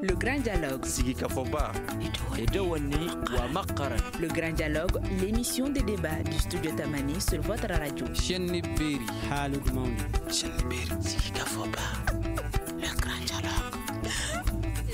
Le Grand Dialogue. Le Grand Dialogue, l'émission de débat du studio Tamani sur votre radio. Le Grand Dialogue.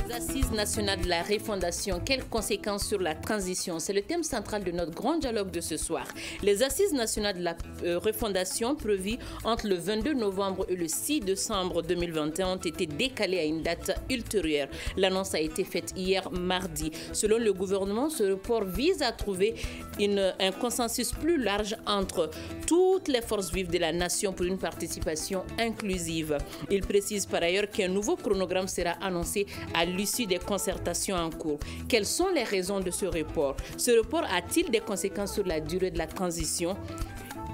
Les Assises nationales de la refondation, quelles conséquences sur la transition? C'est le thème central de notre grand dialogue de ce soir. Les Assises nationales de la refondation prévues entre le 22 novembre et le 6 décembre 2021 ont été décalées à une date ultérieure. L'annonce a été faite hier mardi. Selon le gouvernement, ce report vise à trouver un consensus plus large entre toutes les forces vives de la nation pour une participation inclusive. Il précise par ailleurs qu'un nouveau chronogramme sera annoncé à l'issue des concertations en cours. Quelles sont les raisons de ce report? Ce report a-t-il des conséquences sur la durée de la transition?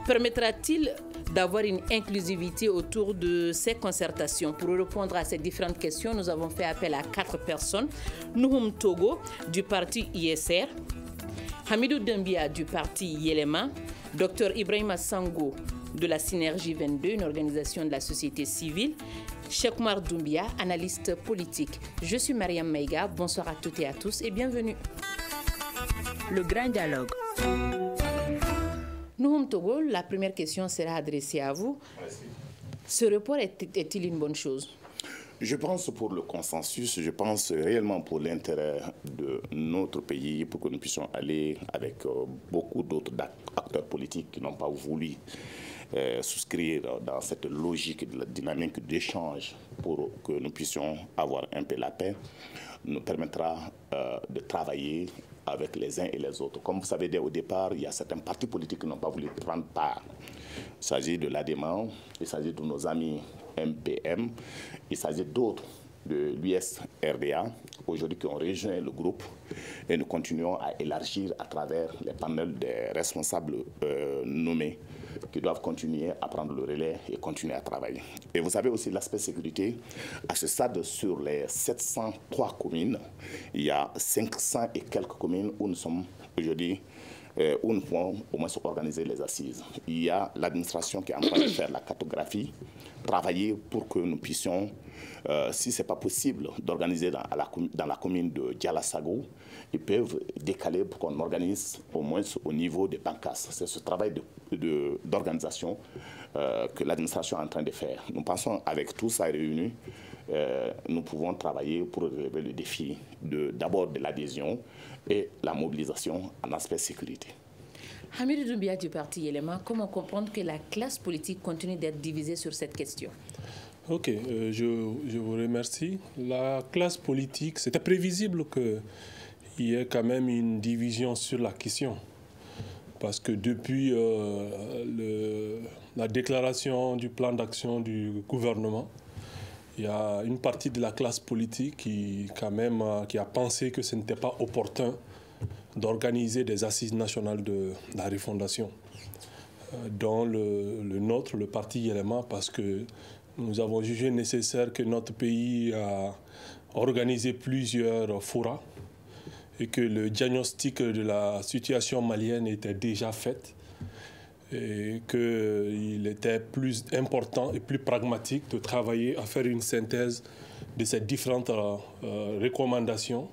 Permettra-t-il d'avoir une inclusivité autour de ces concertations? Pour répondre à ces différentes questions, nous avons fait appel à 4 personnes. Nouhoum Togo du parti ISR, Hamidou Dembia du parti Yelema, Dr Ibrahima Sango de la Synergie 22, une organisation de la société civile, Cheikh Oumar Doumbia, analyste politique. Je suis Mariam Maïga. Bonsoir à toutes et à tous et bienvenue. Le Grand Dialogue. Nouhoum Togo, la première question sera adressée à vous. Merci. Ce report est-il une bonne chose? Je pense pour le consensus, je pense réellement pour l'intérêt de notre pays, pour que nous puissions aller avec beaucoup d'autres acteurs politiques qui n'ont pas voulu souscrire dans cette logique de la dynamique d'échange pour que nous puissions avoir un peu la paix, nous permettra de travailler avec les uns et les autres. Comme vous savez, dès au départ, il y a certains partis politiques qui n'ont pas voulu prendre part. Il s'agit de l'ADEMA, il s'agit de nos amis MPM, il s'agit d'autres de l'USRDA, aujourd'hui qui ont rejoint le groupe, et nous continuons à élargir à travers les panels des responsables nommés qui doivent continuer à prendre le relais et continuer à travailler. Et vous savez aussi l'aspect sécurité. À ce stade, sur les 703 communes, il y a 500 et quelques communes où nous sommes aujourd'hui, où nous pouvons au moins organiser les assises. Il y a l'administration qui est en train de faire la cartographie, travailler pour que nous puissions, si ce n'est pas possible d'organiser dans la commune de Dialasago, ils peuvent décaler pour qu'on organise au moins au niveau des Pancas. C'est ce travail d'organisation que l'administration est en train de faire. Nous pensons avec tout ça réuni, nous pouvons travailler pour relever le défi d'abord de l'adhésion et la mobilisation en aspect sécurité. Hamidou Doumbia du parti Yelema, comment comprendre que la classe politique continue d'être divisée sur cette question? Ok, je vous remercie. La classe politique, c'était prévisible qu'il y ait quand même une division sur la question. Parce que depuis la déclaration du plan d'action du gouvernement, il y a une partie de la classe politique qui a pensé que ce n'était pas opportun d'organiser des assises nationales de la refondation. Dans le nôtre, le parti Yelema, parce que nous avons jugé nécessaire que notre pays a organisé plusieurs forats et que le diagnostic de la situation malienne était déjà fait et qu'il était plus important et plus pragmatique de travailler à faire une synthèse de ces différentes recommandations.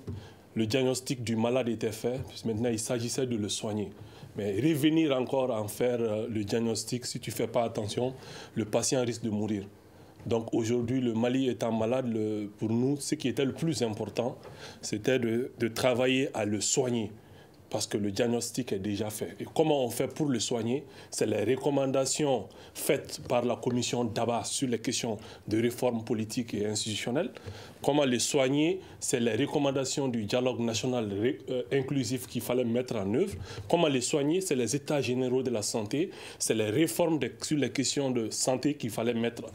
Le diagnostic du malade était fait, maintenant il s'agissait de le soigner. Mais revenir encore à en faire le diagnostic, si tu ne fais pas attention, le patient risque de mourir. Donc aujourd'hui, le Mali étant malade, pour nous, ce qui était le plus important, c'était de travailler à le soigner. Parce que le diagnostic est déjà fait. Et comment on fait pour le soigner? C'est les recommandations faites par la commission d'Abba sur les questions de réforme politique et institutionnelle. Comment les soigner? C'est les recommandations du dialogue national inclusif qu'il fallait mettre en œuvre. Comment les soigner? C'est les états généraux de la santé. C'est les réformes sur les questions de santé qu'il fallait mettre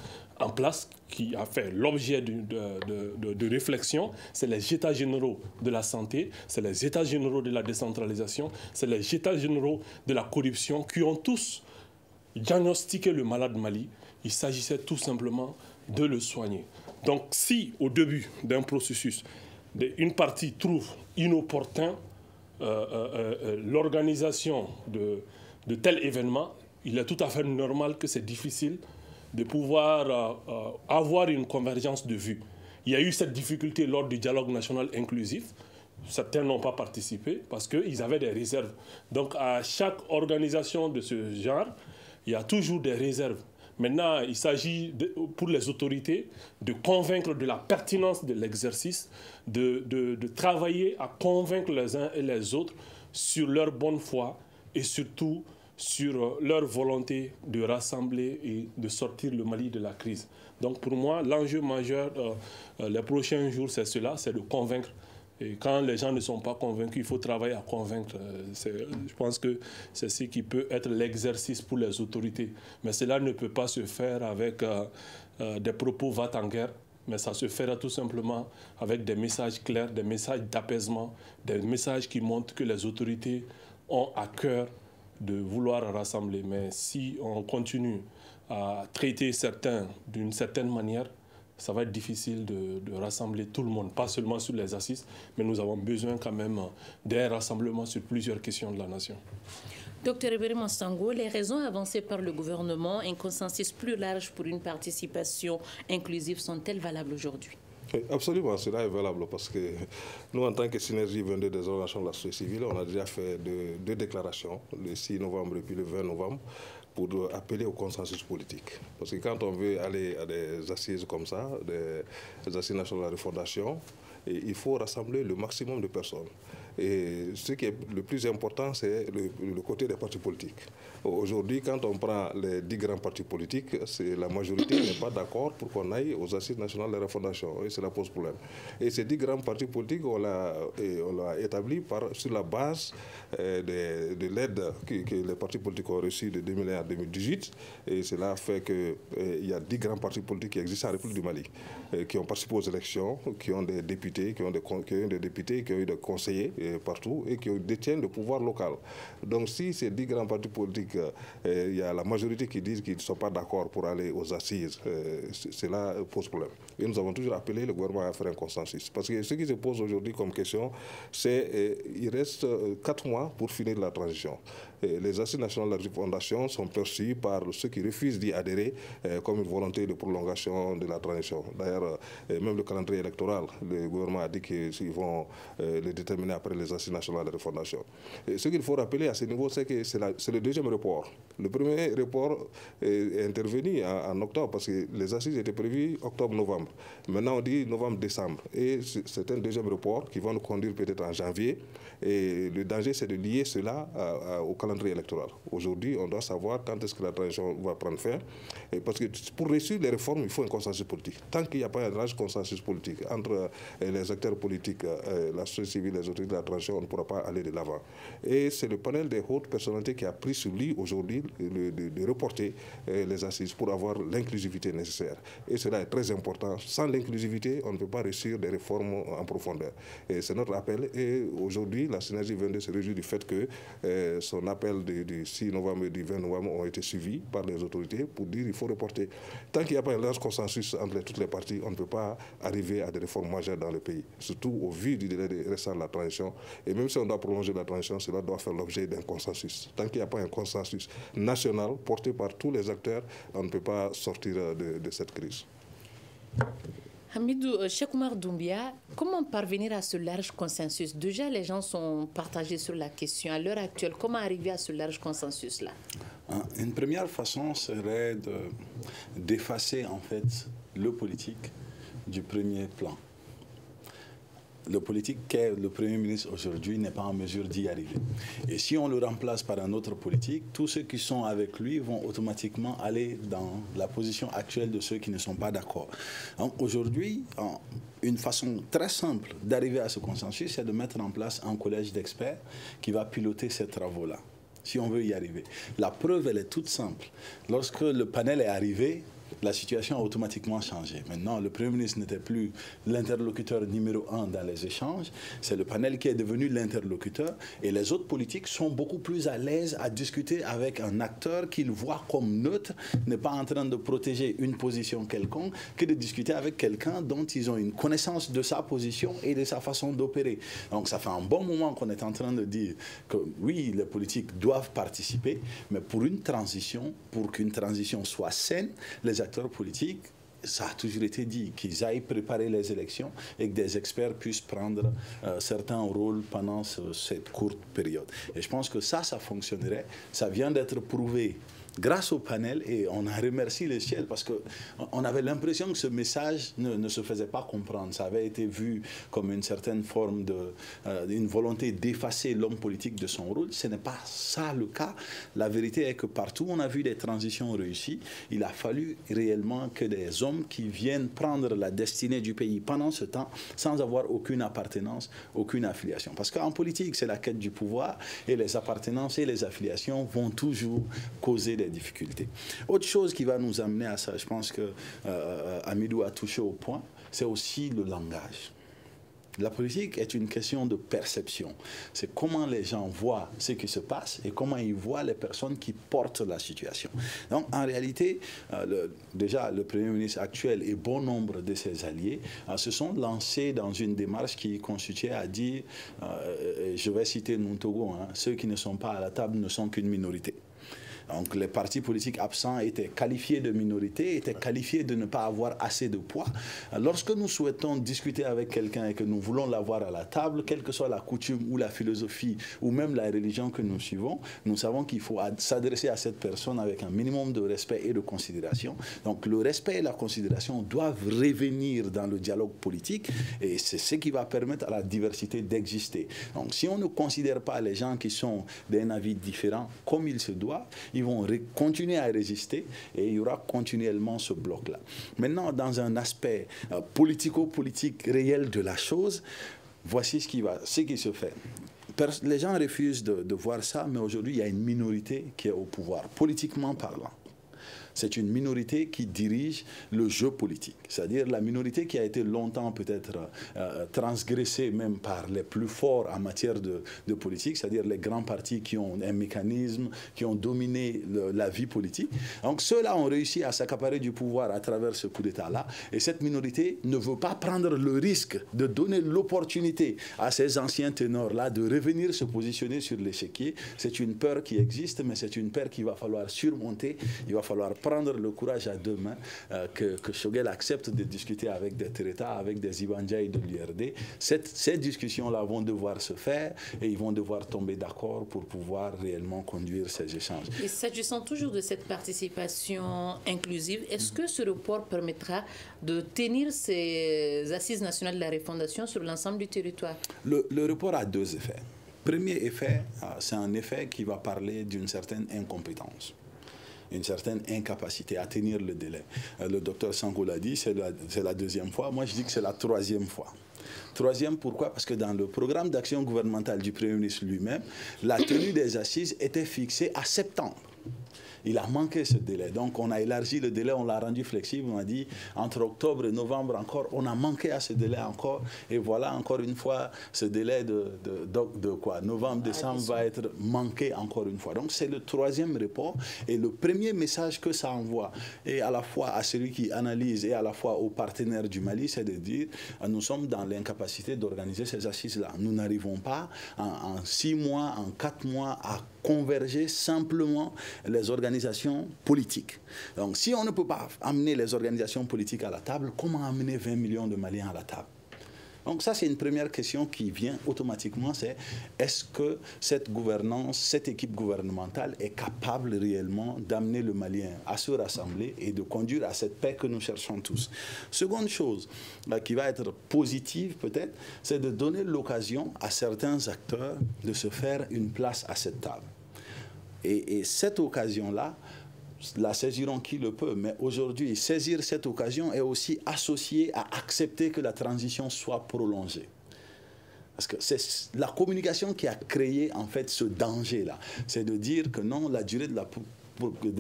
en place, qui a fait l'objet de réflexion. C'est les états généraux de la santé, c'est les états généraux de la décentralisation, c'est les états généraux de la corruption qui ont tous diagnostiqué le malade Mali. Il s'agissait tout simplement de le soigner. Donc si au début d'un processus, une partie trouve inopportun l'organisation de tel événement, il est tout à fait normal que c'est difficile de pouvoir avoir une convergence de vues. Il y a eu cette difficulté lors du dialogue national inclusif. Certains n'ont pas participé parce qu'ils avaient des réserves. Donc à chaque organisation de ce genre, il y a toujours des réserves. Maintenant, il s'agit pour les autorités de convaincre de la pertinence de l'exercice, de travailler à convaincre les uns et les autres sur leur bonne foi et surtout sur leur volonté de rassembler et de sortir le Mali de la crise. Donc pour moi, l'enjeu majeur les prochains jours, c'est cela, c'est de convaincre. Et quand les gens ne sont pas convaincus, il faut travailler à convaincre. Je pense que c'est ce qui peut être l'exercice pour les autorités. Mais cela ne peut pas se faire avec des propos va-t-en-guerre, mais ça se fera tout simplement avec des messages clairs, des messages d'apaisement, des messages qui montrent que les autorités ont à cœur de vouloir rassembler. Mais si on continue à traiter certains d'une certaine manière, ça va être difficile de rassembler tout le monde, pas seulement sur les assises, mais nous avons besoin quand même d'un rassemblement sur plusieurs questions de la nation. Docteur Ebere Masango, les raisons avancées par le gouvernement, un consensus plus large pour une participation inclusive, sont-elles valables aujourd'hui? Oui, absolument, cela est valable parce que nous, en tant que Synergie 22 des organisations de la société civile, on a déjà fait deux déclarations, le 6 novembre et puis le 20 novembre, pour appeler au consensus politique. Parce que quand on veut aller à des assises comme ça, des assises nationales de la refondation, il faut rassembler le maximum de personnes. Et ce qui est le plus important, c'est le côté des partis politiques. Aujourd'hui, quand on prend les 10 grands partis politiques, la majorité n'est pas d'accord pour qu'on aille aux assises nationales de la refondation. Et cela pose problème. Et ces 10 grands partis politiques, on l'a établi sur la base de l'aide que les partis politiques ont reçue de 2001 à 2018. Et cela fait qu'il y a 10 grands partis politiques qui existent en République du Mali, qui ont participé aux élections, qui ont des députés, qui ont eu des conseillers partout et qui détiennent le pouvoir local. Donc si ces 10 grands partis politiques, il y a la majorité qui disent qu'ils ne sont pas d'accord pour aller aux assises, cela pose problème. Et nous avons toujours appelé le gouvernement à faire un consensus. Parce que ce qui se pose aujourd'hui comme question, c'est qu'il reste 4 mois pour finir la transition. Les assises nationales de la refondation sont perçues par ceux qui refusent d'y adhérer comme une volonté de prolongation de la transition. D'ailleurs, même le calendrier électoral, le gouvernement a dit qu'ils vont le déterminer après les assises nationales de la refondation. Et ce qu'il faut rappeler à ce niveau, c'est que c'est le deuxième report. Le premier report est intervenu en octobre parce que les assises étaient prévues octobre-novembre. Maintenant, on dit novembre-décembre. Et c'est un deuxième report qui va nous conduire peut-être en janvier. Et le danger, c'est de lier cela au calendrier électoral. Aujourd'hui, on doit savoir quand est-ce que la transition va prendre fin. Et parce que pour réussir les réformes, il faut un consensus politique. Tant qu'il n'y a pas un large consensus politique entre les acteurs politiques, la société civile, les autorités de la transition, on ne pourra pas aller de l'avant. Et c'est le panel des hautes personnalités qui a pris sur lui aujourd'hui de reporter les assises pour avoir l'inclusivité nécessaire. Et cela est très important. Sans l'inclusivité, on ne peut pas réussir des réformes en profondeur. Et c'est notre appel. Et aujourd'hui, la Synergie 22 se réjouit du fait que son appel du 6 novembre et du 20 novembre ont été suivis par les autorités pour dire qu'il faut reporter. Tant qu'il n'y a pas un large consensus entre toutes les parties, on ne peut pas arriver à des réformes majeures dans le pays, surtout au vu du délai récent de la transition. Et même si on doit prolonger la transition, cela doit faire l'objet d'un consensus. Tant qu'il n'y a pas un consensus national porté par tous les acteurs, on ne peut pas sortir de cette crise. Hamidou Cheikh Oumar Doumbia, comment parvenir à ce large consensus? Déjà, les gens sont partagés sur la question. À l'heure actuelle, comment arriver à ce large consensus-là? Une première façon serait d'effacer en fait le politique du premier plan. Le politique qu'est le Premier ministre aujourd'hui n'est pas en mesure d'y arriver. Et si on le remplace par un autre politique, tous ceux qui sont avec lui vont automatiquement aller dans la position actuelle de ceux qui ne sont pas d'accord. Aujourd'hui, une façon très simple d'arriver à ce consensus, c'est de mettre en place un collège d'experts qui va piloter ces travaux-là, si on veut y arriver. La preuve, elle est toute simple. Lorsque le panel est arrivé, la situation a automatiquement changé. Maintenant, le Premier ministre n'était plus l'interlocuteur numéro 1 dans les échanges. C'est le panel qui est devenu l'interlocuteur. Et les autres politiques sont beaucoup plus à l'aise à discuter avec un acteur qu'ils voient comme neutre, n'est pas en train de protéger une position quelconque, que de discuter avec quelqu'un dont ils ont une connaissance de sa position et de sa façon d'opérer. Donc, ça fait un bon moment qu'on est en train de dire que oui, les politiques doivent participer, mais pour une transition, pour qu'une transition soit saine, les acteurs politiques ça a toujours été dit, qu'ils aillent préparer les élections et que des experts puissent prendre certains rôles pendant cette courte période. Et je pense que ça fonctionnerait. Ça vient d'être prouvé grâce au panel, et on a remercié le ciel parce qu'on avait l'impression que ce message ne se faisait pas comprendre. Ça avait été vu comme une certaine forme une volonté d'effacer l'homme politique de son rôle. Ce n'est pas ça le cas. La vérité est que partout on a vu des transitions réussies. Il a fallu réellement que des hommes qui viennent prendre la destinée du pays pendant ce temps sans avoir aucune appartenance, aucune affiliation. Parce qu'en politique, c'est la quête du pouvoir et les appartenances et les affiliations vont toujours causer des difficultés. Autre chose qui va nous amener à ça, je pense que Hamidou a touché au point, c'est aussi le langage. La politique est une question de perception. C'est comment les gens voient ce qui se passe et comment ils voient les personnes qui portent la situation. Donc, en réalité, déjà, le Premier ministre actuel et bon nombre de ses alliés se sont lancés dans une démarche qui constituait à dire, je vais citer Nuntogo, ceux qui ne sont pas à la table ne sont qu'une minorité. Donc les partis politiques absents étaient qualifiés de minorité, étaient qualifiés de ne pas avoir assez de poids. Lorsque nous souhaitons discuter avec quelqu'un et que nous voulons l'avoir à la table, quelle que soit la coutume ou la philosophie ou même la religion que nous suivons, nous savons qu'il faut s'adresser à cette personne avec un minimum de respect et de considération. Donc le respect et la considération doivent revenir dans le dialogue politique et c'est ce qui va permettre à la diversité d'exister. Donc si on ne considère pas les gens qui sont d'un avis différent comme il se doit, ils vont continuer à résister et il y aura continuellement ce bloc-là. Maintenant, dans un aspect politico-politique réel de la chose, voici ce qui se fait. Les gens refusent de voir ça, mais aujourd'hui, il y a une minorité qui est au pouvoir, politiquement parlant. C'est une minorité qui dirige le jeu politique. C'est-à-dire la minorité qui a été longtemps peut-être transgressée même par les plus forts en matière de politique, c'est-à-dire les grands partis qui ont un mécanisme, qui ont dominé la vie politique. Donc ceux-là ont réussi à s'accaparer du pouvoir à travers ce coup d'État-là. Et cette minorité ne veut pas prendre le risque de donner l'opportunité à ces anciens ténors-là de revenir se positionner sur l'échiquier. C'est une peur qui existe, mais c'est une peur qu'il va falloir surmonter. Il va falloir prendre le courage à deux mains, que Choguel accepte de discuter avec des Tereta, avec des Ibandjaï de l'URD. Ces discussions-là vont devoir se faire et ils vont devoir tomber d'accord pour pouvoir réellement conduire ces échanges. Et s'agissant toujours de cette participation inclusive, est-ce que ce report permettra de tenir ces assises nationales de la refondation sur l'ensemble du territoire? Le report a deux effets. Premier effet, c'est un effet qui va parler d'une certaine incompétence, une certaine incapacité à tenir le délai. Le docteur Sango l'a dit, c'est la deuxième fois. Moi, je dis que c'est la troisième fois. Troisième, pourquoi? Parce que dans le programme d'action gouvernementale du Premier ministre lui-même, la tenue des assises était fixée à septembre. Il a manqué ce délai. Donc, on a élargi le délai, on l'a rendu flexible. On a dit, entre octobre et novembre encore, on a manqué à ce délai encore. Et voilà, encore une fois, ce délai de novembre, décembre va être manqué encore une fois. Donc, c'est le troisième report. Et le premier message que ça envoie, et à la fois à celui qui analyse et à la fois aux partenaires du Mali, c'est de dire, nous sommes dans l'incapacité d'organiser ces assises-là. Nous n'arrivons pas en 6 mois, en 4 mois à converger simplement les organisations politiques. Donc, si on ne peut pas amener les organisations politiques à la table, comment amener 20 millions de Maliens à la table? Donc ça, c'est une première question qui vient automatiquement, c'est est-ce que cette gouvernance, cette équipe gouvernementale est capable réellement d'amener le Malien à se rassembler et de conduire à cette paix que nous cherchons tous. Seconde chose qui va être positive peut-être, c'est de donner l'occasion à certains acteurs de se faire une place à cette table. Et cette occasion-là, la saisiront qui le peut, mais aujourd'hui, saisir cette occasion est aussi associé à accepter que la transition soit prolongée. Parce que c'est la communication qui a créé en fait ce danger-là. C'est de dire que non, la durée de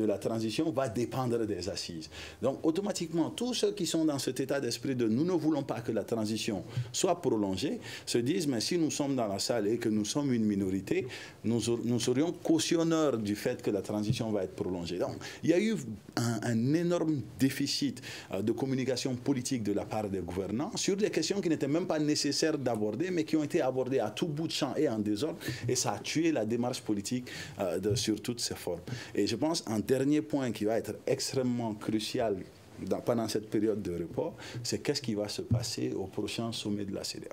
la transition va dépendre des assises. Donc automatiquement, tous ceux qui sont dans cet état d'esprit de nous ne voulons pas que la transition soit prolongée, se disent, mais si nous sommes dans la salle et que nous sommes une minorité, nous serions cautionneurs du fait que la transition va être prolongée. Donc il y a eu un énorme déficit de communication politique de la part des gouvernants sur des questions qui n'étaient même pas nécessaires d'aborder, mais qui ont été abordées à tout bout de champ et en désordre, et ça a tué la démarche politique sur toutes ses formes. Et je pense un dernier point qui va être extrêmement crucial pendant cette période de report, c'est qu'est-ce qui va se passer au prochain sommet de la CEDEAO.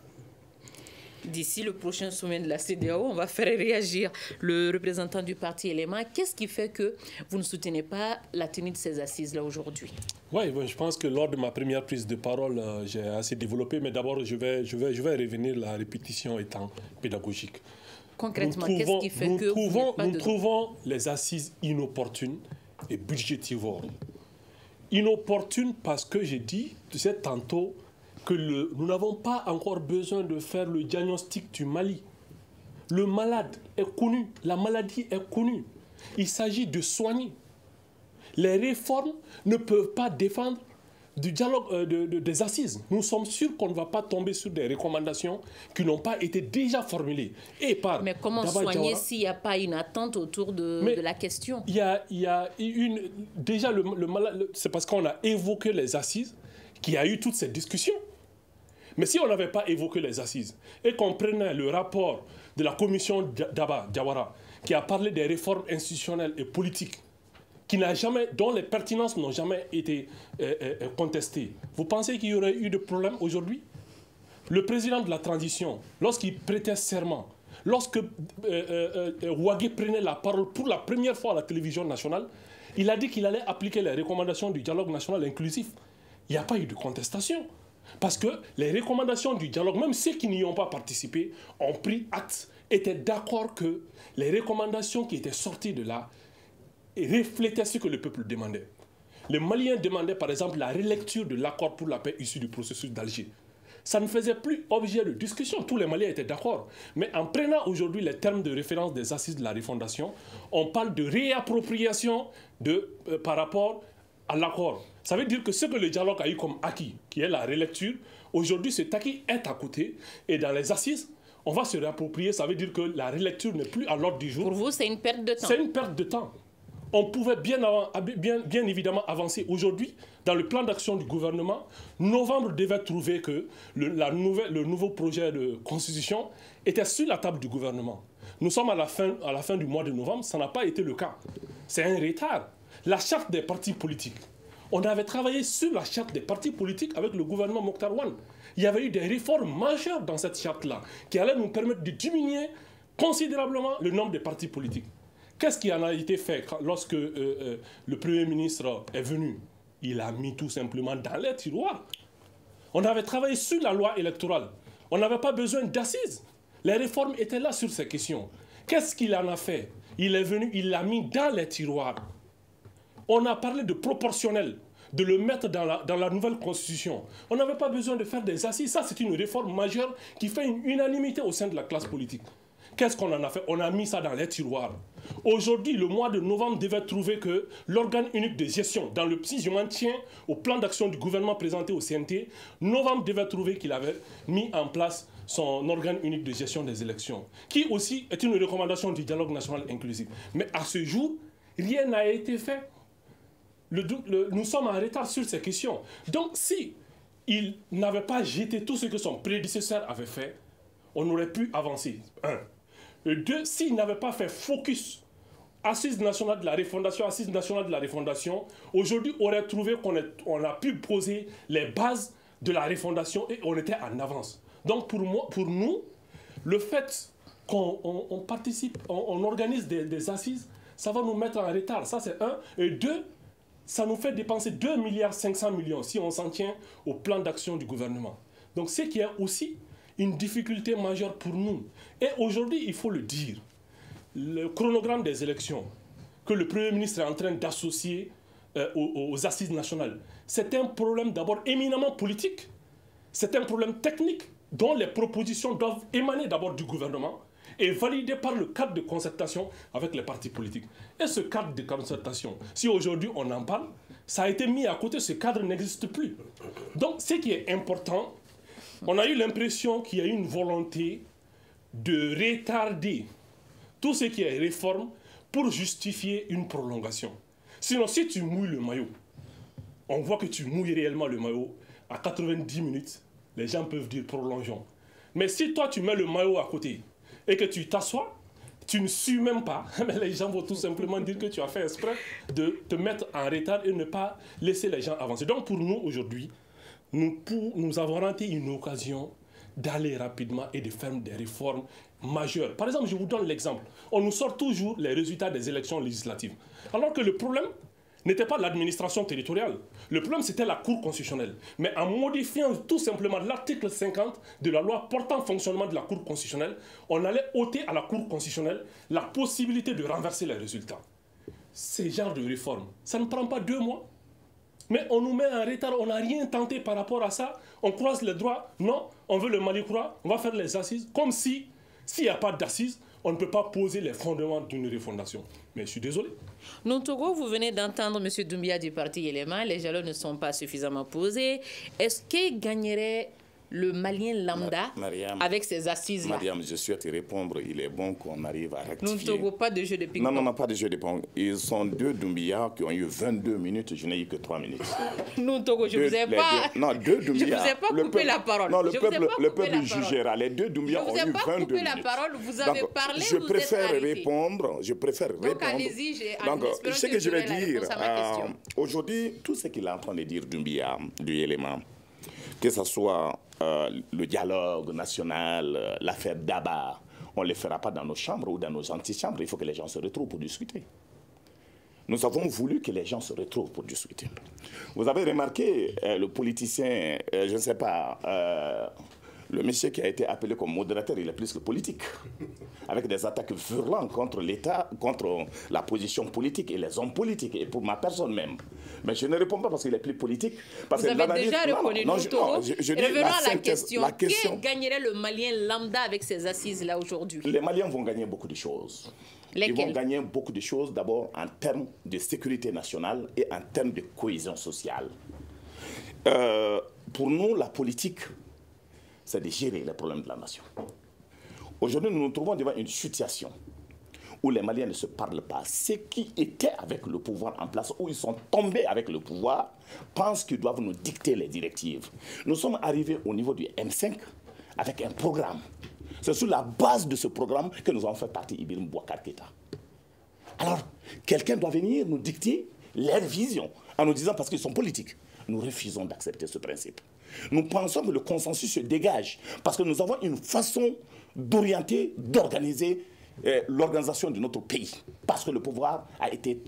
D'ici le prochain sommet de la CEDEAO, on va faire réagir le représentant du parti Elema. Qu'est-ce qui fait que vous ne soutenez pas la tenue de ces assises-là aujourd'hui? Oui, bon, je pense que lors de ma première prise de parole, j'ai assez développé, mais d'abord, je vais revenir, la répétition étant pédagogique. Concrètement, qu'est-ce qui fait que nous trouvons les assises inopportunes et budgétivores. Inopportunes parce que j'ai dit, tu sais, tantôt, que nous n'avons pas encore besoin de faire le diagnostic du Mali. Le malade est connu, la maladie est connue. Il s'agit de soigner. Les réformes ne peuvent pas défendre du dialogue des assises. Nous sommes sûrs qu'on ne va pas tomber sur des recommandations qui n'ont pas été déjà formulées. Mais comment soigner s'il n'y a pas une attente autour de la question? Il y a déjà le malade, c'est parce qu'on a évoqué les assises qu'il y a eu toutes ces discussions. Mais si on n'avait pas évoqué les assises et qu'on prenait le rapport de la commission Diawara qui a parlé des réformes institutionnelles et politiques dont les pertinences n'ont jamais été contestées, vous pensez qu'il y aurait eu de problème aujourd'hui? Le président de la transition, lorsqu'il prêtait serment, lorsque Ouagué prenait la parole pour la première fois à la télévision nationale, il a dit qu'il allait appliquer les recommandations du dialogue national inclusif. Il n'y a pas eu de contestation. Parce que les recommandations du dialogue, même ceux qui n'y ont pas participé, ont pris acte, étaient d'accord que les recommandations qui étaient sorties de là reflétaient ce que le peuple demandait. Les Maliens demandaient par exemple la relecture de l'accord pour la paix issu du processus d'Alger. Ça ne faisait plus objet de discussion, tous les Maliens étaient d'accord. Mais en prenant aujourd'hui les termes de référence des assises de la refondation, on parle de réappropriation par rapport à l'accord. Ça veut dire que ce que le dialogue a eu comme acquis, qui est la relecture, aujourd'hui cet acquis est à côté. Et dans les assises, on va se réapproprier. Ça veut dire que la relecture n'est plus à l'ordre du jour. Pour vous, c'est une perte de temps. C'est une perte de temps. On pouvait bien évidemment avancer. Aujourd'hui, dans le plan d'action du gouvernement, novembre devait trouver que le nouveau projet de constitution était sur la table du gouvernement. Nous sommes à la fin du mois de novembre, ça n'a pas été le cas. C'est un retard. La charte des partis politiques. On avait travaillé sur la charte des partis politiques avec le gouvernement Mokhtar Ouane. Il y avait eu des réformes majeures dans cette charte-là qui allaient nous permettre de diminuer considérablement le nombre de partis politiques. Qu'est-ce qui en a été fait lorsque le Premier ministre est venu? Il a mis tout simplement dans les tiroirs. On avait travaillé sur la loi électorale. On n'avait pas besoin d'assises. Les réformes étaient là sur ces questions. Qu'est-ce qu'il en a fait? Il est venu, il l'a mis dans les tiroirs. On a parlé de proportionnel, de le mettre dans la nouvelle constitution. On n'avait pas besoin de faire des assises. Ça, c'est une réforme majeure qui fait une unanimité au sein de la classe politique. Qu'est-ce qu'on en a fait? On a mis ça dans les tiroirs. Aujourd'hui, le mois de novembre devait trouver que l'organe unique de gestion, si je m'en tiens au plan d'action du gouvernement présenté au CNT, novembre devait trouver qu'il avait mis en place son organe unique de gestion des élections, qui aussi est une recommandation du dialogue national inclusif. Mais à ce jour, rien n'a été fait. Nous sommes en retard sur ces questions. Donc, si il n'avait pas jeté tout ce que son prédécesseur avait fait, on aurait pu avancer. 1. 2. S'il n'avait pas fait focus, Assise nationale de la refondation, Assise nationale de la refondation, aujourd'hui, on aurait trouvé qu'on a pu poser les bases de la refondation et on était en avance. Donc, pour nous, le fait qu'on participe, on organise des assises, ça va nous mettre en retard. Ça, c'est 1. Et 2, ça nous fait dépenser 2,5 milliards si on s'en tient au plan d'action du gouvernement. Donc, c'est qu'il y a aussi une difficulté majeure pour nous. Et aujourd'hui, il faut le dire, le chronogramme des élections que le Premier ministre est en train d'associer aux assises nationales, c'est un problème d'abord éminemment politique, c'est un problème technique dont les propositions doivent émaner d'abord du gouvernement et validées par le cadre de concertation avec les partis politiques. Et ce cadre de concertation, si aujourd'hui on en parle, ça a été mis à côté, ce cadre n'existe plus. Donc ce qui est important, on a eu l'impression qu'il y a eu une volonté de retarder tout ce qui est réforme pour justifier une prolongation. Sinon, si tu mouilles le maillot, on voit que tu mouilles réellement le maillot, à 90 minutes, les gens peuvent dire prolongeons. Mais si toi tu mets le maillot à côté et que tu t'assois, tu ne suis même pas, mais les gens vont tout simplement dire que tu as fait exprès de te mettre en retard et ne pas laisser les gens avancer. Donc pour nous aujourd'hui, nous avons raté une occasion d'aller rapidement et de faire des réformes majeures. Par exemple, je vous donne l'exemple. On nous sort toujours les résultats des élections législatives. Alors que le problème n'était pas l'administration territoriale. Le problème, c'était la Cour constitutionnelle. Mais en modifiant tout simplement l'article 50 de la loi portant fonctionnement de la Cour constitutionnelle, on allait ôter à la Cour constitutionnelle la possibilité de renverser les résultats. Ces genres de réformes, ça ne prend pas 2 mois. Mais on nous met en retard, on n'a rien tenté par rapport à ça. On croise les droits. Non, on veut le Mali croire, on va faire les assises. Comme si, s'il n'y a pas d'assises, on ne peut pas poser les fondements d'une refondation. Mais je suis désolé. Non, Togo, vous venez d'entendre M. Doumbia du parti Élément. Les jalons ne sont pas suffisamment posés. Est-ce qu'il gagnerait le Malien lambda avec ces assises-là? Mariam, je souhaite répondre. Il est bon qu'on arrive à rectifier. Non, Togo, pas de jeu de ping-pong. Non, pas de jeu de ping-pong. Ils sont 2 Doumbia qui ont eu 22 minutes. Je n'ai eu que 3 minutes. Non, Togo, je ne vous ai pas... Non, 2 Doumbia. Je ne vous ai pas coupé la parole. Non, le peuple jugera. Les 2 Doumbia ont eu 22 minutes. Je ne vous ai pas coupé la parole. Vous avez parlé, je préfère répondre. Donc, allez-y. Donc, ce que je vais dire, aujourd'hui, tout ce qu'il est en train de dire Doumbia, du élément, que ce soit le dialogue national, l'affaire Daba, on ne le fera pas dans nos chambres ou dans nos antichambres. Il faut que les gens se retrouvent pour discuter. Nous avons voulu que les gens se retrouvent pour discuter. Vous avez remarqué le politicien, je ne sais pas, le monsieur qui a été appelé comme modérateur, il est plus que politique, avec des attaques virulentes contre l'État, contre la position politique et les hommes politiques, et pour ma personne même. Mais je ne réponds pas parce qu'il est plus politique. Parce vous que avez déjà répondu, revenons à la question. Qui gagnerait le Malien lambda avec ces assises-là aujourd'hui? Les Maliens vont gagner beaucoup de choses. Lesquelles? Ils vont gagner beaucoup de choses, d'abord en termes de sécurité nationale et en termes de cohésion sociale. Pour nous, la politique, c'est de gérer les problèmes de la nation. Aujourd'hui, nous nous trouvons devant une situation où les Maliens ne se parlent pas. Ceux qui étaient avec le pouvoir en place, où ils sont tombés avec le pouvoir, pensent qu'ils doivent nous dicter les directives. Nous sommes arrivés au niveau du M5 avec un programme. C'est sur la base de ce programme que nous avons fait partie Ibrahim Boubacar Keïta. Alors, quelqu'un doit venir nous dicter leur vision en nous disant parce qu'ils sont politiques. Nous refusons d'accepter ce principe. Nous pensons que le consensus se dégage parce que nous avons une façon d'orienter, d'organiser l'organisation de notre pays. Parce que le pouvoir a été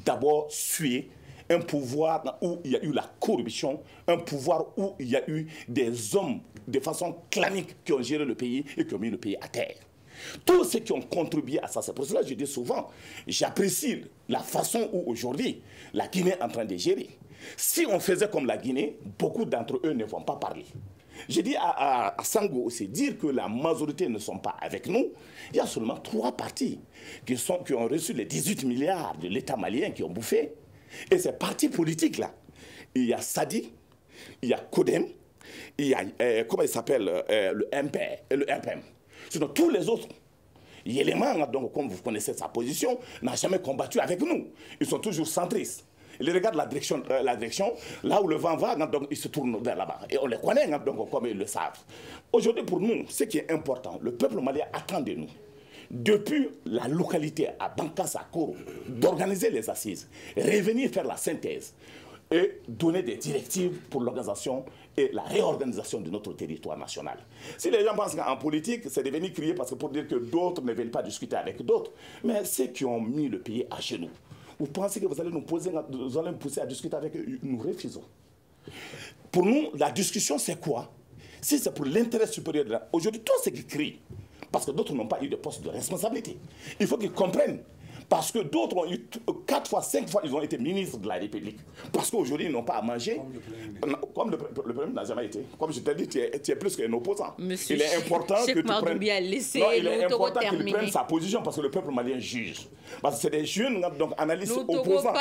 d'abord sué, un pouvoir où il y a eu la corruption, un pouvoir où il y a eu des hommes de façon clanique qui ont géré le pays et qui ont mis le pays à terre. Tous ceux qui ont contribué à ça, c'est pour cela que je dis souvent, j'apprécie la façon où aujourd'hui la Guinée est en train de gérer. Si on faisait comme la Guinée, beaucoup d'entre eux ne vont pas parler. J'ai dit à Sango aussi, dire que la majorité ne sont pas avec nous, il y a seulement 3 partis qui ont reçu les 18 milliards de l'État malien qui ont bouffé. Et ces partis politiques-là, il y a Sadi, il y a Codem, il y a, comment il s'appelle, le MPR et le RPM. Sinon, tous les autres, Yéléman, donc, comme vous connaissez sa position, n'a jamais combattu avec nous. Ils sont toujours centristes. Ils regardent la direction, là où le vent va, donc ils se tournent vers là-bas. Et on les connaît, donc, comme ils le savent. Aujourd'hui, pour nous, ce qui est important, le peuple malien attend de nous, depuis la localité à Bankassa-Koro, d'organiser les assises, revenir faire la synthèse et donner des directives pour l'organisation et la réorganisation de notre territoire national. Si les gens pensent qu'en politique, c'est de venir crier parce que pour dire que d'autres ne veulent pas discuter avec d'autres, mais ceux qui ont mis le pays à genoux, vous pensez que vous allez nous pousser à discuter avec eux? Nous refusons. Pour nous, la discussion, c'est quoi? Si c'est pour l'intérêt supérieur de la... Aujourd'hui, tous ceux qui crient, parce que d'autres n'ont pas eu de poste de responsabilité, il faut qu'ils comprennent. Parce que d'autres ont eu 4 fois, 5 fois, ils ont été ministres de la République. Parce qu'aujourd'hui, ils n'ont pas à manger. Comme le Premier n'a jamais été. Comme je t'ai dit, tu es plus qu'un opposant. Monsieur, il est important que tu prennes... il est important qu'il prenne sa position parce que le peuple malien juge. Parce que c'est des jeunes, donc analystes opposants.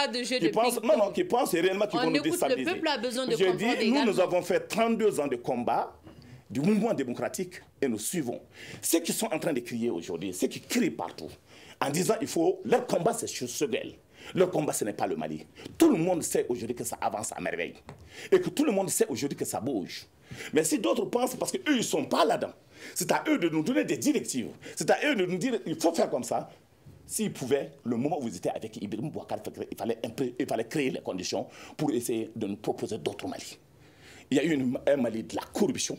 Qui pensent réellement qu'ils vont nous déstabiliser. Le peuple a besoin de comprendre. Nous avons fait 32 ans de combat du mouvement démocratique et nous suivons. Ceux qui sont en train de crier aujourd'hui, ceux qui crient partout, en disant il faut... Leur combat, c'est sur ce bel. Leur combat, ce n'est pas le Mali. Tout le monde sait aujourd'hui que ça avance à merveille. Et que tout le monde sait aujourd'hui que ça bouge. Mais si d'autres pensent, parce qu'eux, ils ne sont pas là-dedans, c'est à eux de nous donner des directives. C'est à eux de nous dire, il faut faire comme ça. S'ils pouvaient, le moment où vous étiez avec Ibrahim Boubacar, il fallait créer les conditions pour essayer de nous proposer d'autres Mali. Il y a eu un Mali de la corruption,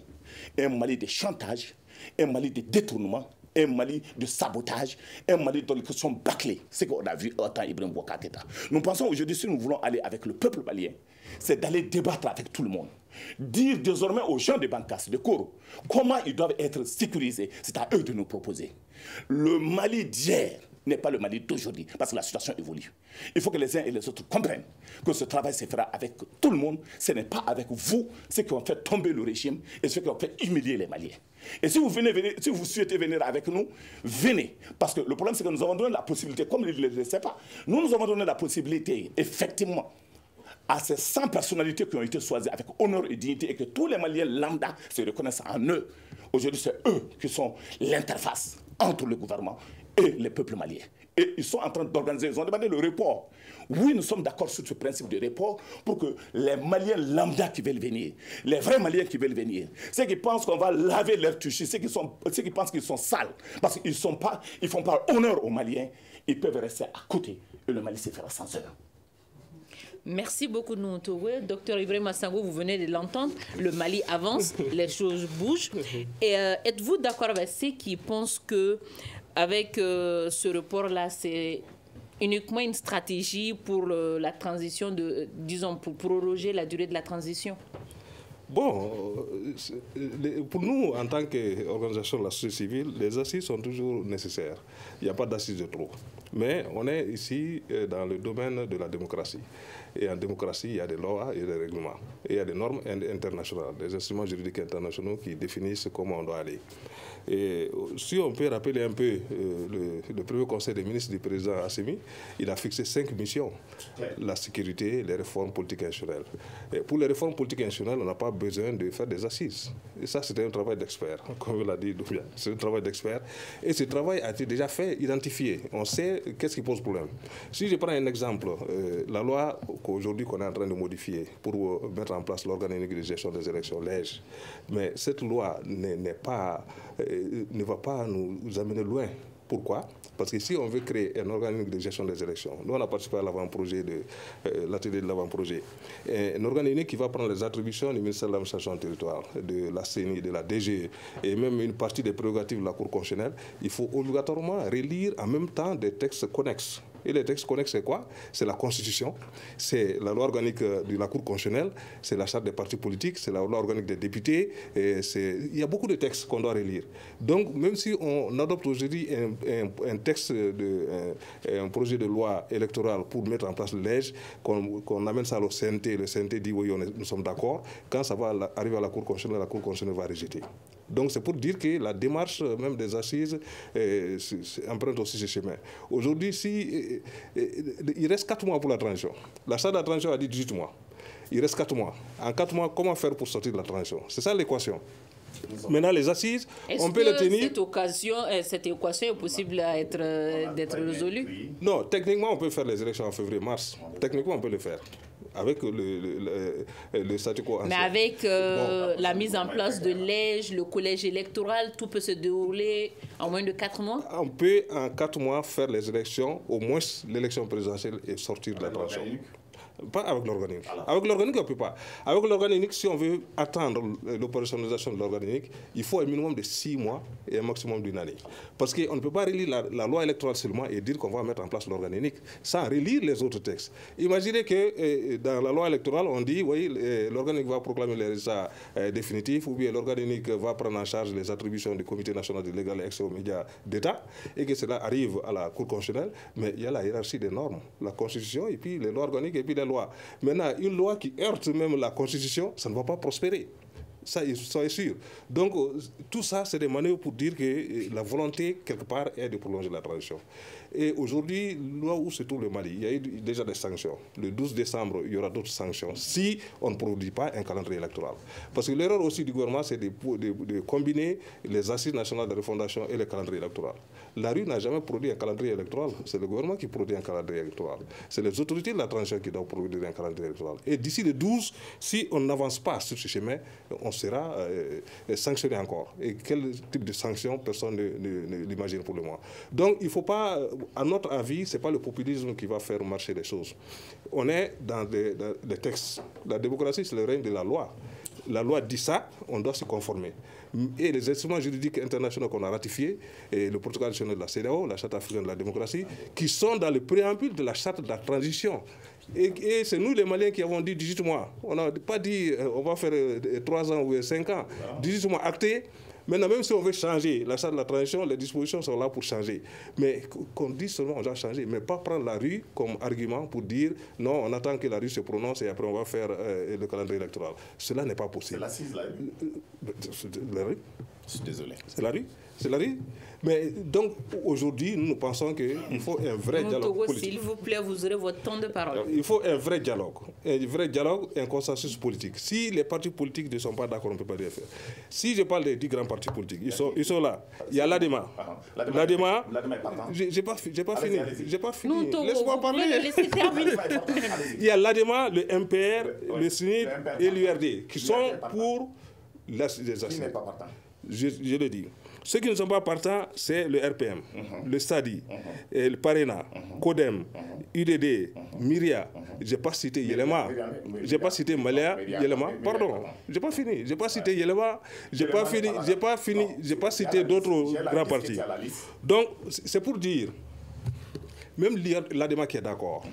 un Mali de chantage, un Mali de détournement, un Mali de sabotage, un Mali dans les questions bâclées. C'est ce qu'on a vu au temps Ibrahim Boubacar Keïta. Nous pensons aujourd'hui, si nous voulons aller avec le peuple malien, c'est d'aller débattre avec tout le monde. Dire désormais aux gens de Bankas, de Koro, comment ils doivent être sécurisés. C'est à eux de nous proposer. Le Mali d'hier n'est pas le Mali d'aujourd'hui, parce que la situation évolue. Il faut que les uns et les autres comprennent que ce travail se fera avec tout le monde. Ce n'est pas avec vous, ceux qui ont fait tomber le régime et ceux qui ont fait humilier les Maliens. Et si vous si vous souhaitez venir avec nous, venez. Parce que le problème, c'est que nous avons donné la possibilité, comme ils ne le savent pas, nous avons donné la possibilité, effectivement, à ces 100 personnalités qui ont été choisies avec honneur et dignité et que tous les Maliens lambda se reconnaissent en eux. Aujourd'hui, c'est eux qui sont l'interface entre le gouvernement et les peuples maliens. Et ils sont en train d'organiser, ils ont demandé le report. Oui, nous sommes d'accord sur ce principe de report pour que les Maliens lambda qui veulent venir, les vrais Maliens qui veulent venir, ceux qui pensent qu'on va laver leurs touchis, ceux qui pensent qu'ils sont sales, parce qu'ils ne font pas honneur aux Maliens, ils peuvent rester à côté et le Mali se fera sans eux. Merci beaucoup, Nountowe. Docteur Ibrahim Massango, vous venez de l'entendre. Le Mali avance, les choses bougent. Et êtes-vous d'accord avec ceux qui pensent que avec ce report-là, c'est uniquement une stratégie pour la transition, disons, pour proroger la durée de la transition? Bon, pour nous, en tant qu'organisation de la société civile, les assises sont toujours nécessaires. Il n'y a pas d'assises de trop. Mais on est ici dans le domaine de la démocratie. Et en démocratie, il y a des lois et des règlements. Et il y a des normes internationales, des instruments juridiques internationaux qui définissent comment on doit aller. Et si on peut rappeler un peu le premier conseil des ministres du président Assimi, il a fixé 5 missions. La sécurité, les réformes politiques et institutionnelles. Et pour les réformes politiques et institutionnelles, on n'a pas besoin de faire des assises. Et ça, c'était un travail d'expert, comme l'a dit Doubia. C'est un travail d'expert. Et ce travail a été déjà fait, identifié. On sait qu'est-ce qui pose problème. Si je prends un exemple, la loi qu'aujourd'hui qu'on est en train de modifier pour mettre en place l'organe unique de gestion des élections, l'EGE, mais cette loi ne va pas nous amener loin. Pourquoi? Parce que si on veut créer un organe unique de gestion des élections, nous on a participé à l'avant-projet l'atelier de l'avant-projet, un organe unique qui va prendre les attributions du ministère de l'administration territoriale, de la CENI, de la DGE, et même une partie des prérogatives de la Cour constitutionnelle, il faut obligatoirement relire en même temps des textes connexes. Et les textes connexes, c'est quoi? C'est la Constitution, c'est la loi organique de la Cour constitutionnelle, c'est la charte des partis politiques, c'est la loi organique des députés. Il y a beaucoup de textes qu'on doit relire. Donc, même si on adopte aujourd'hui un texte, un projet de loi électorale pour mettre en place le LEG, qu'on amène ça au CNT, le CNT dit oui, nous sommes d'accord, quand ça va arriver à la Cour constitutionnelle va rejeter. Donc, c'est pour dire que la démarche même des assises emprunte aussi ce chemin. Aujourd'hui, il reste 4 mois pour la transition. La charte de la transition a dit 18 mois. Il reste 4 mois. En 4 mois, comment faire pour sortir de la transition? C'est ça l'équation. Maintenant, les assises, on peut les tenir. Cette équation est possible d'être résolue? Non, techniquement, on peut faire les élections en février-mars. Techniquement, on peut le faire. Avec le statu quo ancien. Mais avec la mise en place de l'EGE, le collège électoral, tout peut se dérouler en moins de 4 mois? On peut en 4 mois faire les élections, au moins l'élection présidentielle et sortir de la transition. Pas avec l'organique. Avec l'organique, on ne peut pas. Avec l'organique, si on veut attendre l'opérationnalisation de l'organique, il faut un minimum de 6 mois et un maximum d'une année. Parce qu'on ne peut pas relire la loi électorale seulement et dire qu'on va mettre en place l'organique sans relire les autres textes. Imaginez que dans la loi électorale, on dit, oui, l'organique va proclamer les résultats définitifs, ou bien l'organique va prendre en charge les attributions du Comité national de légal et accès aux médias d'État, et que cela arrive à la Cour constitutionnelle, mais il y a la hiérarchie des normes, la Constitution, et puis les lois organiques, et puis les loi. Maintenant, une loi qui heurte même la Constitution, ça ne va pas prospérer. Ça est sûr. Donc, tout ça, c'est des manœuvres pour dire que la volonté, quelque part, est de prolonger la transition. Et aujourd'hui, là où se trouve le Mali, il y a eu déjà des sanctions. Le 12 décembre, il y aura d'autres sanctions si on ne produit pas un calendrier électoral. Parce que l'erreur aussi du gouvernement, c'est de combiner les assises nationales de refondation et le calendrier électoral. La rue n'a jamais produit un calendrier électoral. C'est le gouvernement qui produit un calendrier électoral. C'est les autorités de la transition qui doivent produire un calendrier électoral. Et d'ici le 12, si on n'avance pas sur ce chemin, on sera sanctionné encore. Et quel type de sanctions, personne ne l'imagine pour le moment. Donc il ne faut pas, à notre avis, ce n'est pas le populisme qui va faire marcher les choses. On est dans des textes. La démocratie, c'est le règne de la loi. La loi dit ça, on doit se conformer. Et les instruments juridiques internationaux qu'on a ratifiés, et le protocole national de la CEDEAO, la Charte africaine de la démocratie, qui sont dans le préambule de la Charte de la transition. Et c'est nous les Maliens qui avons dit 18 mois. On n'a pas dit on va faire 3 ans ou 5 ans. 18 mois actés. Maintenant, même si on veut changer la charte de la transition, les dispositions sont là pour changer. Mais qu'on dise seulement on doit changer, mais pas prendre la rue comme argument pour dire non, on attend que la rue se prononce et après on va faire le calendrier électoral. Cela n'est pas possible. C'est l'assise, la rue. La rue. Je suis désolé. C'est la rue. C'est la rue. Mais donc, aujourd'hui, nous pensons qu'il faut un vrai dialogue politique. S'il vous plaît, vous aurez votre temps de parole. Il faut un vrai dialogue, un consensus politique. Si les partis politiques ne sont pas d'accord, on ne peut pas rien faire. Si je parle des 10 grands partis politiques, ils sont là. Il y a l'ADEMA. L'ADEMA, j'ai pas fini. Laisse-moi parler. Il y a l'ADEMA, le MPR, le SNID et l'URD, qui sont pour les assises. Je le dis. Ceux qui ne sont pas partants, c'est le RPM, le SADI, le PARENA, CODEM, UDD, Myria. Je n'ai pas cité Yelema, je n'ai pas cité Malaya, Yelema, pardon, je n'ai pas fini, je n'ai pas cité Yelema, je n'ai pas cité d'autres grands partis. Donc, c'est pour dire, même l'ADEMA qui est d'accord.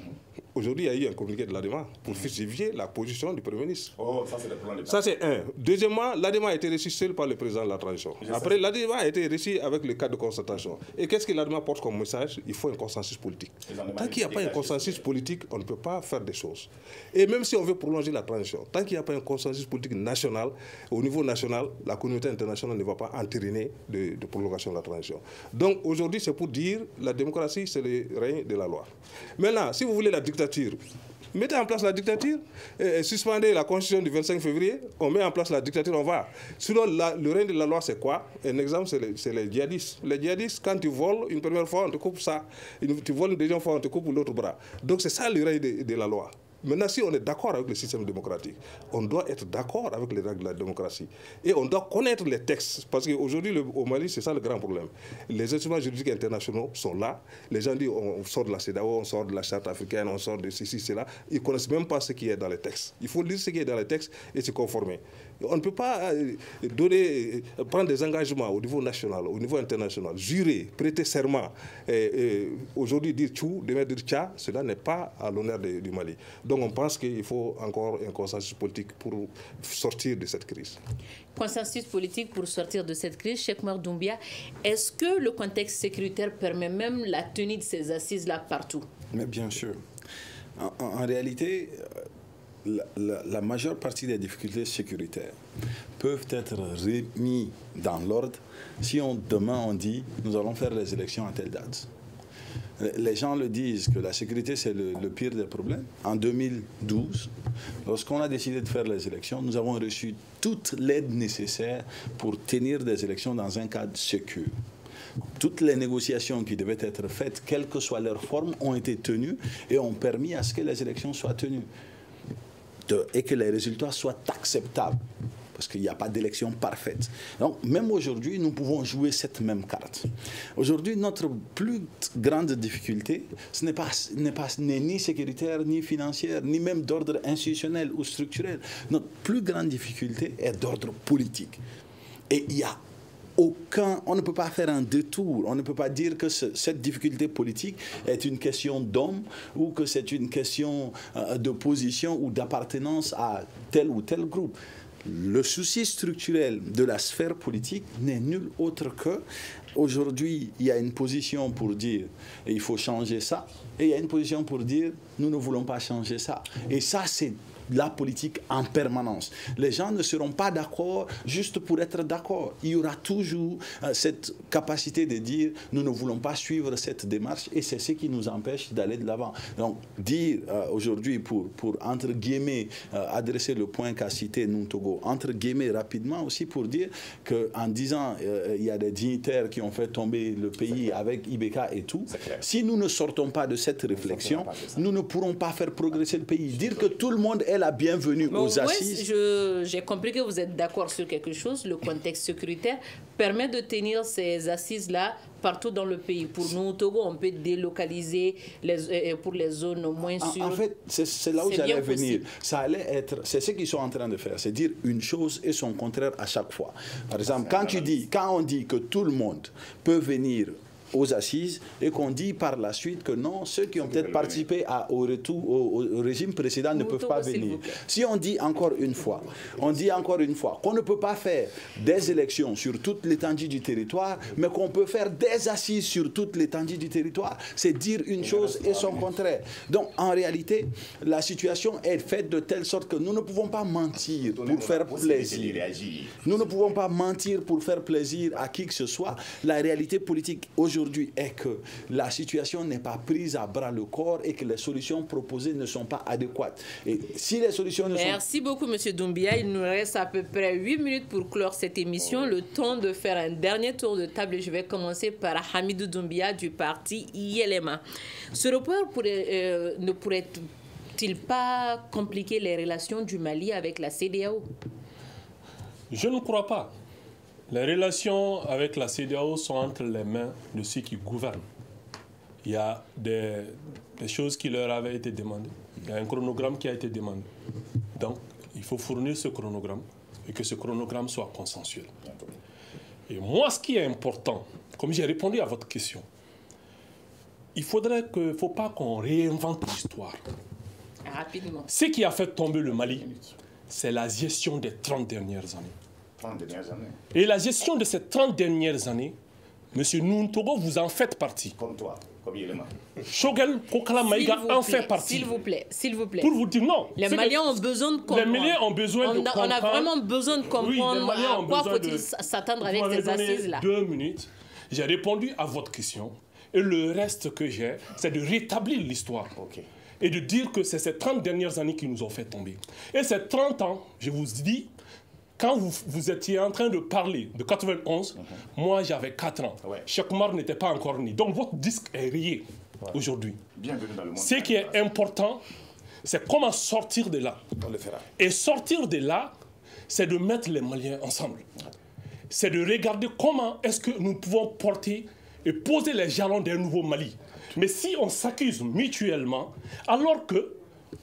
Aujourd'hui, il y a eu un communiqué de l'ADEMA pour justifier la position du Premier ministre. Oh, ça c'est le plan de... Ça c'est un. Deuxièmement, l'ADEMA a été reçu seul par le président de la transition. Après, l'ADEMA a été reçu avec le cadre de concertation. Et qu'est-ce que l'ADEMA porte comme message? Il faut un consensus politique. Tant qu'il n'y a pas un consensus politique, on ne peut pas faire des choses. Et même si on veut prolonger la transition, tant qu'il n'y a pas un consensus politique national, au niveau national, la communauté internationale ne va pas entériner de prolongation de la transition. Donc aujourd'hui, c'est pour dire la démocratie, c'est le règne de la loi. Maintenant, si vous voulez la dictature, mettez en place la dictature, suspendez la constitution du 25 février, on met en place la dictature, on va. Sinon, le règne de la loi, c'est quoi? Un exemple, c'est les djihadistes. Les djihadistes, quand tu voles une première fois, on te coupe ça. Tu voles une deuxième fois, on te coupe l'autre bras. Donc c'est ça le règne de la loi. Maintenant, si on est d'accord avec le système démocratique, on doit être d'accord avec les règles de la démocratie. Et on doit connaître les textes. Parce qu'aujourd'hui, au Mali, c'est ça le grand problème. Les instruments juridiques internationaux sont là. Les gens disent on sort de la CEDEAO, on sort de la Charte africaine, on sort de ceci, cela. Ils ne connaissent même pas ce qui est dans les textes. Il faut lire ce qui est dans les textes et se conformer. On ne peut pas prendre des engagements au niveau national, au niveau international, jurer, prêter serment. Aujourd'hui, dire tchou, demain dire tcha, cela n'est pas à l'honneur du Mali. Donc on pense qu'il faut encore un consensus politique pour sortir de cette crise. Consensus politique pour sortir de cette crise. Cheikh Oumar Doumbia, est-ce que le contexte sécuritaire permet même la tenue de ces assises-là partout? Mais bien sûr. En réalité, la majeure partie des difficultés sécuritaires peuvent être remises dans l'ordre si demain on dit nous allons faire les élections à telle date. Les gens le disent que la sécurité c'est le pire des problèmes. En 2012, lorsqu'on a décidé de faire les élections, nous avons reçu toute l'aide nécessaire pour tenir des élections dans un cadre sécur. Toutes les négociations qui devaient être faites, quelle que soit leur forme, ont été tenues et ont permis à ce que les élections soient tenues. Et que les résultats soient acceptables, parce qu'il n'y a pas d'élection parfaite. Donc, même aujourd'hui, nous pouvons jouer cette même carte. Aujourd'hui, notre plus grande difficulté, ce n'est ni sécuritaire, ni financière, ni même d'ordre institutionnel ou structurel. Notre plus grande difficulté est d'ordre politique. Et il y a on ne peut pas faire un détour, on ne peut pas dire que cette difficulté politique est une question d'homme ou que c'est une question de position ou d'appartenance à tel ou tel groupe. Le souci structurel de la sphère politique n'est nul autre que aujourd'hui, il y a une position pour dire il faut changer ça et il y a une position pour dire nous ne voulons pas changer ça. Et ça, c'est la politique en permanence. Les gens ne seront pas d'accord juste pour être d'accord. Il y aura toujours cette capacité de dire nous ne voulons pas suivre cette démarche et c'est ce qui nous empêche d'aller de l'avant. Donc dire aujourd'hui pour entre guillemets adresser le point qu'a cité Noum Togo, entre guillemets rapidement aussi pour dire qu'en disant il y a des dignitaires qui ont fait tomber le pays avec Ibeka et tout, si nous ne sortons pas de cette réflexion, nous ne pourrons pas faire progresser le pays. Dire que tout le monde est la bienvenue aux assises. J'ai compris que vous êtes d'accord sur quelque chose. Le contexte sécuritaire permet de tenir ces assises-là partout dans le pays. Pour nous, au Togo, on peut délocaliser pour les zones moins sûres. En fait, c'est là où j'allais venir. Ça allait être, c'est ce qu'ils sont en train de faire, c'est dire une chose et son contraire à chaque fois. Par exemple, quand on dit que tout le monde peut venir aux assises et qu'on dit par la suite que non, ceux qui ont peut-être participé au régime précédent ne peuvent pas venir. Si on dit encore une fois, qu'on ne peut pas faire des élections sur toute l'étendue du territoire, mais qu'on peut faire des assises sur toute l'étendue du territoire, c'est dire une chose et son contraire. Donc en réalité, la situation est faite de telle sorte que nous ne pouvons pas mentir pour faire plaisir. Nous ne pouvons pas mentir pour faire plaisir à qui que ce soit. La réalité politique aujourd'hui est que la situation n'est pas prise à bras le corps et que les solutions proposées ne sont pas adéquates. Et si les solutions ne Merci beaucoup, M. Doumbia. Il nous reste à peu près 8 minutes pour clore cette émission. Le temps de faire un dernier tour de table. Je vais commencer par Hamidou Doumbia du parti ILMA. Ce report ne pourrait-il pas compliquer les relations du Mali avec la CEDEAO? Je ne crois pas. Les relations avec la CEDEAO sont entre les mains de ceux qui gouvernent. Il y a des choses qui leur avaient été demandées. Il y a un chronogramme qui a été demandé. Donc, il faut fournir ce chronogramme et que ce chronogramme soit consensuel. Et moi, ce qui est important, comme j'ai répondu à votre question, il ne faut pas qu'on réinvente l'histoire. Rapidement. Ce qui a fait tomber le Mali, c'est la gestion des 30 dernières années. Et la gestion de ces 30 dernières années, M. Noum Togo, vous en faites partie. Comme toi, comme Yelema. Shogel Kokala Maïga en fait partie. S'il vous plaît. Pour vous dire non. Les Maliens ont besoin de comprendre. Les Maliens ont besoin de comprendre. On a vraiment besoin de comprendre à quoi faut-il s'attendre avec ces assises-là. 2 minutes. J'ai répondu à votre question. Et le reste que j'ai, c'est de rétablir l'histoire. Et de dire que c'est ces 30 dernières années qui nous ont fait tomber. Et ces 30 ans, je vous dis, quand vous étiez en train de parler de 91, moi j'avais 4 ans. Cheikh Oumar n'était pas encore né. Donc votre disque est rayé aujourd'hui. Bienvenue dans le monde. Ce qui est important, c'est comment sortir de là. On le fera. Et sortir de là, c'est de mettre les Maliens ensemble. C'est de regarder comment est-ce que nous pouvons porter et poser les jalons d'un nouveau Mali. Mais si on s'accuse mutuellement, alors que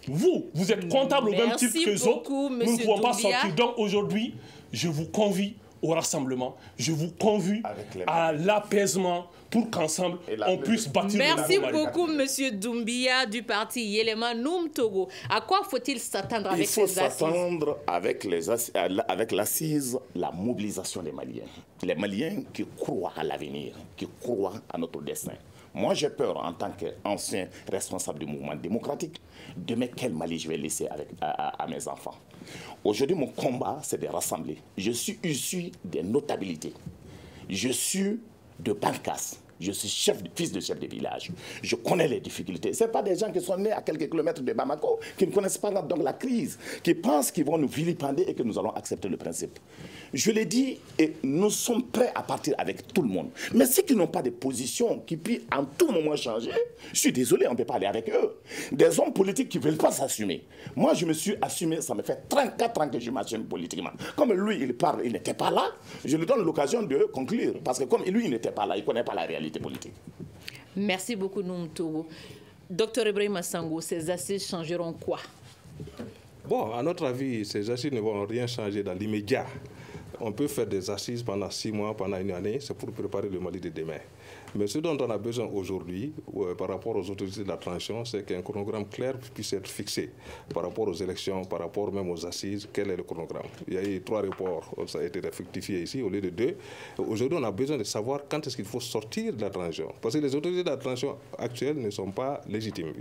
vous êtes comptable au même titre que les autres, nous ne pouvons pas sortir. Donc aujourd'hui, je vous convie au rassemblement, je vous convie à l'apaisement pour qu'ensemble, on puisse bâtir le Merci beaucoup, M. Doumbia du parti Yelema Noum Togo. À quoi faut-il s'attendre avec ces assises? Il faut s'attendre avec l'assise, la mobilisation des Maliens. Les Maliens qui croient à l'avenir, qui croient à notre destin. Moi, j'ai peur, en tant qu'ancien responsable du mouvement démocratique, de mettre quel Mali je vais laisser à mes enfants. Aujourd'hui, mon combat, c'est de rassembler. Je suis issu des notabilités. Je suis de Bankas. Je suis fils de chef de village. Je connais les difficultés. Ce ne sont pas des gens qui sont nés à quelques kilomètres de Bamako, qui ne connaissent pas donc la crise, qui pensent qu'ils vont nous vilipender et que nous allons accepter le principe. Je l'ai dit et nous sommes prêts à partir avec tout le monde. Mais ceux qui n'ont pas de position, qui puissent en tout moment changer, je suis désolé, on ne peut pas aller avec eux. Des hommes politiques qui ne veulent pas s'assumer. Moi, je me suis assumé, ça me fait 34 ans que je m'assume politiquement. Comme lui, il parle, il n'était pas là, je lui donne l'occasion de conclure. Parce que comme lui, il n'était pas là, il ne connaît pas la réalité politique. Merci beaucoup, Noum Togo. Docteur Ibrahim Sango, ces assises changeront quoi? Bon, à notre avis, ces assises ne vont rien changer dans l'immédiat. on peut faire des assises pendant 6 mois, pendant une année, c'est pour préparer le Mali de demain. Mais ce dont on a besoin aujourd'hui, par rapport aux autorités de la transition, c'est qu'un chronogramme clair puisse être fixé par rapport aux élections, par rapport même aux assises. Quel est le chronogramme? Il y a eu 3 reports, ça a été rectifié ici au lieu de 2. Aujourd'hui, on a besoin de savoir quand est-ce qu'il faut sortir de la transition. Parce que les autorités de la transition actuelles ne sont pas légitimes.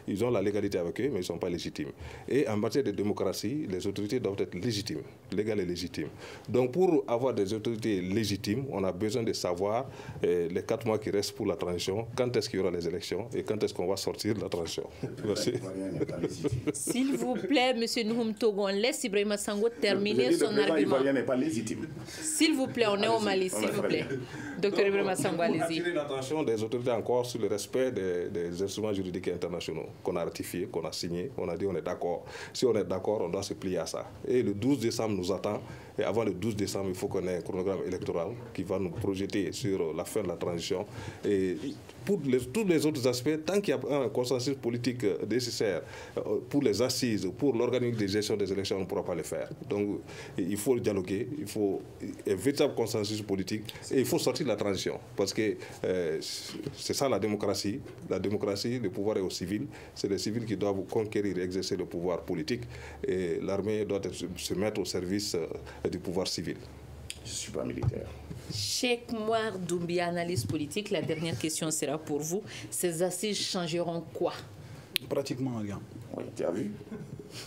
Ils ont la légalité avec eux, mais ils ne sont pas légitimes. Et en matière de démocratie, les autorités doivent être légitimes, légales et légitimes. Donc pour avoir des autorités légitimes, on a besoin de savoir les 4 mois qui restent pour la transition, quand est-ce qu'il y aura les élections et quand est-ce qu'on va sortir de la transition. Merci. S'il vous plaît, M. Nouhoum Togo, on laisse Ibrahima Sango terminer son argument. Le n'est pas légitime. S'il vous plaît, on est au Mali, s'il vous plaît. Docteur Ibrahima Sango, allez-y. Attirer l'attention des autorités encore sur le respect des instruments juridiques internationaux qu'on a ratifiés, qu'on a signés. On a dit on est d'accord. Si on est d'accord, on doit se plier à ça. Et le 12 décembre nous attend. Et avant le 12 décembre, il faut qu'on ait un chronogramme électoral qui va nous projeter sur la fin de la transition. Et pour tous les autres aspects, tant qu'il y a un consensus politique nécessaire pour les assises, pour l'organisme de gestion des élections, on ne pourra pas le faire. Donc il faut dialoguer, il faut un véritable consensus politique et il faut sortir de la transition. Parce que c'est ça la démocratie. La démocratie, le pouvoir est aux civils. C'est les civils qui doivent conquérir et exercer le pouvoir politique. Et l'armée doit se mettre au service du pouvoir civil. Je ne suis pas militaire. Cheikh Mouar Doumbia, analyse politique, la dernière question sera pour vous. Ces assises changeront quoi? Pratiquement rien. Oui, tu as vu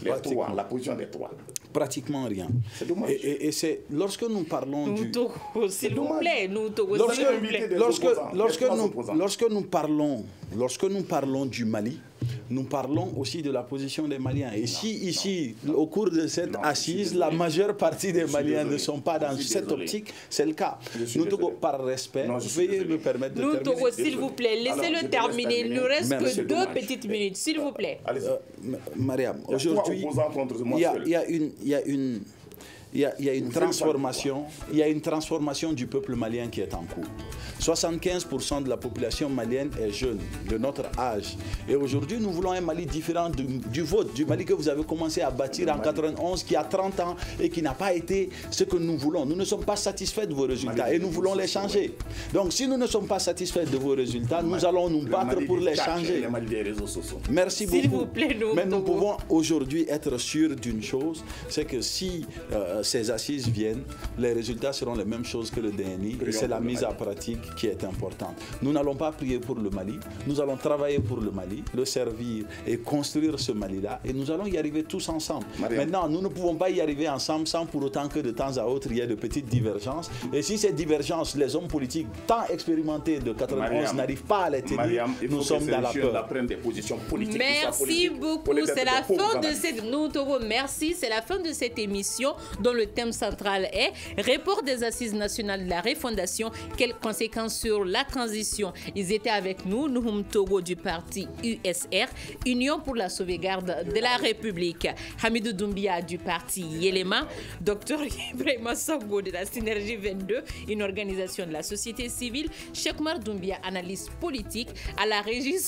la position des 3. Pratiquement rien. C'est dommage. Et c'est lorsque nous parlons du... S'il vous plaît, lorsque nous parlons du Mali, nous parlons aussi de la position des Maliens. Et si ici, au cours de cette assise, la majeure partie des Maliens ne sont pas dans cette optique, c'est le cas. Nous, par respect, veuillez me permettre de terminer. Togo, s'il vous plaît, laissez-le terminer. Il ne reste que 2 petites minutes, s'il vous plaît. Mariam, aujourd'hui, il y a une transformation du peuple malien qui est en cours. 75% de la population malienne est jeune, de notre âge. Et aujourd'hui, nous voulons un Mali différent du vôtre, du Mali que vous avez commencé à bâtir en 91, qui a 30 ans et qui n'a pas été ce que nous voulons. Nous ne sommes pas satisfaits de vos résultats et nous voulons les changer. Donc, si nous ne sommes pas satisfaits de vos résultats, nous allons nous battre pour les changer. Merci beaucoup. S'il vous plaît, mais nous pouvons aujourd'hui être sûrs d'une chose, c'est que si ces assises viennent, les résultats seront les mêmes choses que le DNI et c'est la mise en pratique qui est importante. Nous n'allons pas prier pour le Mali, nous allons travailler pour le Mali, le servir et construire ce Mali-là et nous allons y arriver tous ensemble. Maintenant, nous ne pouvons pas y arriver ensemble sans pour autant que de temps à autre il y ait de petites divergences. Et si ces divergences, les hommes politiques tant expérimentés de 91 n'arrivent pas à les tenir, nous sommes dans la peur. Merci beaucoup. C'est la fin de cette... Merci. C'est la fin de cette émission dont le thème central est Report des assises nationales de la refondation, quelles conséquences sur la transition. Ils étaient avec nous, Nouhoum Togo du parti USR, Union pour la sauvegarde de la République, Hamidou Doumbia du parti Yelema, Dr Ibrahima Sango de la Synergie 22, une organisation de la société civile, Cheikh Mouar Doumbia, analyste politique, à la régie...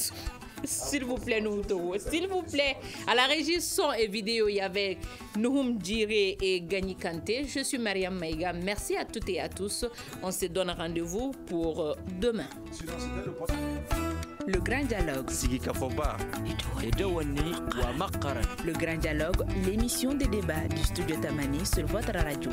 S'il vous plaît, Nouhoum Togo, s'il vous plaît. À la régie son et vidéo, il y avait Nouhoum Djiré et Gagny Kanté. Je suis Mariam Maïga. Merci à toutes et à tous. On se donne rendez-vous pour demain. Le Grand Dialogue. Le Grand Dialogue, l'émission des débats du studio Tamani sur votre radio.